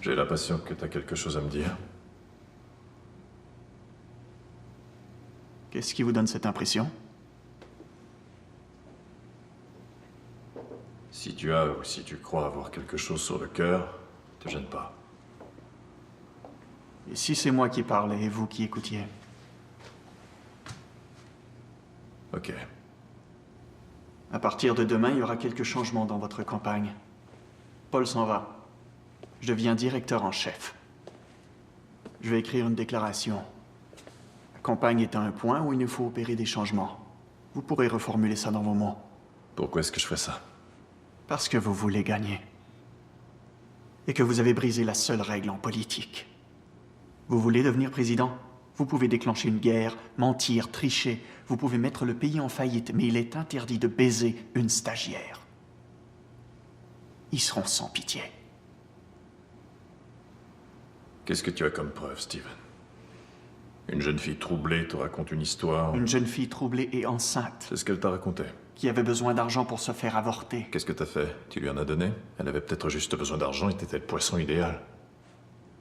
J'ai l'impression que t'as quelque chose à me dire. Qu'est-ce qui vous donne cette impression? Si tu as ou si tu crois avoir quelque chose sur le cœur, te gêne pas. Et si c'est moi qui parlais et vous qui écoutiez? Ok. À partir de demain, il y aura quelques changements dans votre campagne. Paul s'en va. Je deviens directeur en chef. Je vais écrire une déclaration. La campagne est à un point où il nous faut opérer des changements. Vous pourrez reformuler ça dans vos mots. Pourquoi est-ce que je fais ça? Parce que vous voulez gagner. Et que vous avez brisé la seule règle en politique. Vous voulez devenir président? Vous pouvez déclencher une guerre, mentir, tricher. Vous pouvez mettre le pays en faillite, mais il est interdit de baiser une stagiaire. Ils seront sans pitié. Qu'est-ce que tu as comme preuve, Steven? Une jeune fille troublée te raconte une histoire... Une jeune fille troublée et enceinte, C'est ce qu'elle t'a raconté. qui avait besoin d'argent pour se faire avorter. Qu'est-ce que t'as fait? Tu lui en as donné? Elle avait peut-être juste besoin d'argent et t'étais le poisson idéal.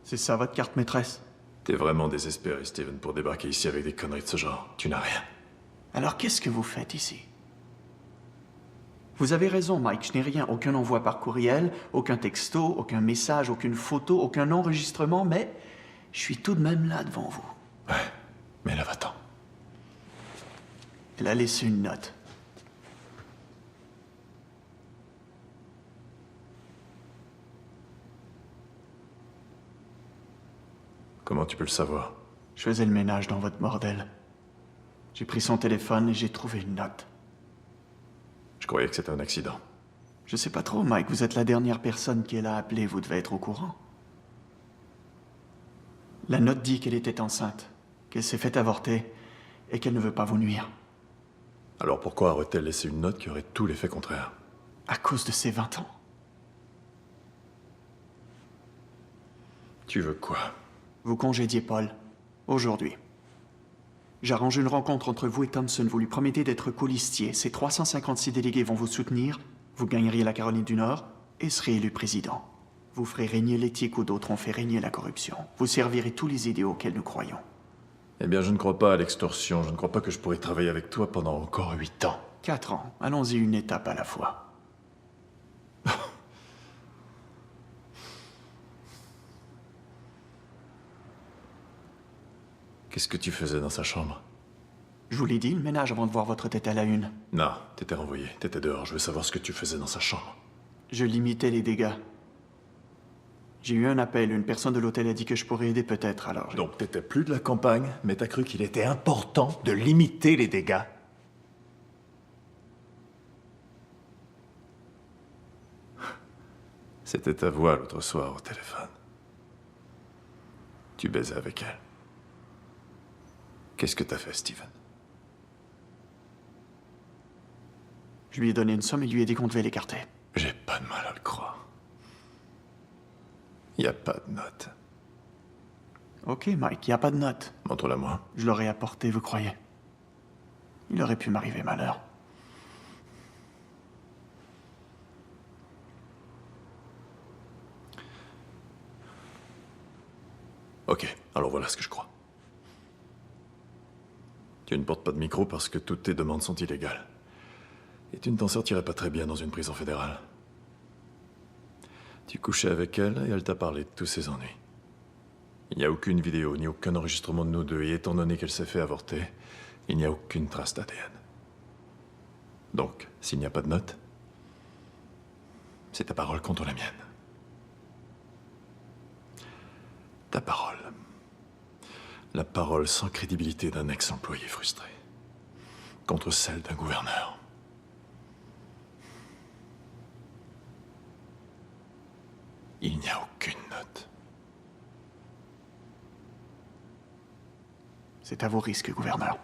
C'est ça votre carte maîtresse? T'es vraiment désespéré, Steven, pour débarquer ici avec des conneries de ce genre. Tu n'as rien. Alors qu'est-ce que vous faites ici? Vous avez raison, Mike, je n'ai rien. Aucun envoi par courriel, aucun texto, aucun message, aucune photo, aucun enregistrement, mais je suis tout de même là devant vous. Ouais, mais là, va-t'en. Elle a laissé une note. Comment tu peux le savoir? Je faisais le ménage dans votre bordel. J'ai pris son téléphone et j'ai trouvé une note. Je croyais que c'était un accident. Je sais pas trop, Mike, vous êtes la dernière personne qu'elle a appelée, vous devez être au courant. La note dit qu'elle était enceinte, qu'elle s'est fait avorter et qu'elle ne veut pas vous nuire. Alors pourquoi aurait-elle laissé une note qui aurait tout l'effet contraire? À cause de ses 20 ans. Tu veux quoi? Vous congédiez Paul, aujourd'hui. J'arrange une rencontre entre vous et Thompson. Vous lui promettez d'être colistier. Ces 356 délégués vont vous soutenir. Vous gagneriez la Caroline du Nord et serez élu président. Vous ferez régner l'éthique où d'autres ont fait régner la corruption. Vous servirez tous les idéaux auxquels nous croyons. Eh bien, je ne crois pas à l'extorsion. Je ne crois pas que je pourrais travailler avec toi pendant encore 8 ans. 4 ans. Allons-y une étape à la fois. Qu'est-ce que tu faisais dans sa chambre? Je vous l'ai dit, le ménage avant de voir votre tête à la une. Non, t'étais renvoyé. T'étais dehors. Je veux savoir ce que tu faisais dans sa chambre. Je limitais les dégâts. J'ai eu un appel. Une personne de l'hôtel a dit que je pourrais aider peut-être, alors... Donc t'étais plus de la campagne, mais t'as cru qu'il était important de limiter les dégâts. C'était ta voix l'autre soir au téléphone. Tu baisais avec elle. Qu'est-ce que t'as fait, Steven? Je lui ai donné une somme et lui ai dit qu'on devait l'écarter. J'ai pas de mal à le croire. Y a pas de note. Ok, Mike, y a pas de note. Montre-la moi. Je l'aurais apporté, vous croyez? Il aurait pu m'arriver malheur. Ok, alors voilà ce que je crois. Tu ne portes pas de micro parce que toutes tes demandes sont illégales. Et tu ne t'en sortirais pas très bien dans une prison fédérale. Tu couchais avec elle et elle t'a parlé de tous ses ennuis. Il n'y a aucune vidéo ni aucun enregistrement de nous deux, et étant donné qu'elle s'est fait avorter, il n'y a aucune trace d'ADN. Donc, s'il n'y a pas de note, c'est ta parole contre la mienne. Ta parole. La parole sans crédibilité d'un ex-employé frustré. Contre celle d'un gouverneur. Il n'y a aucune note. C'est à vos risques, gouverneur.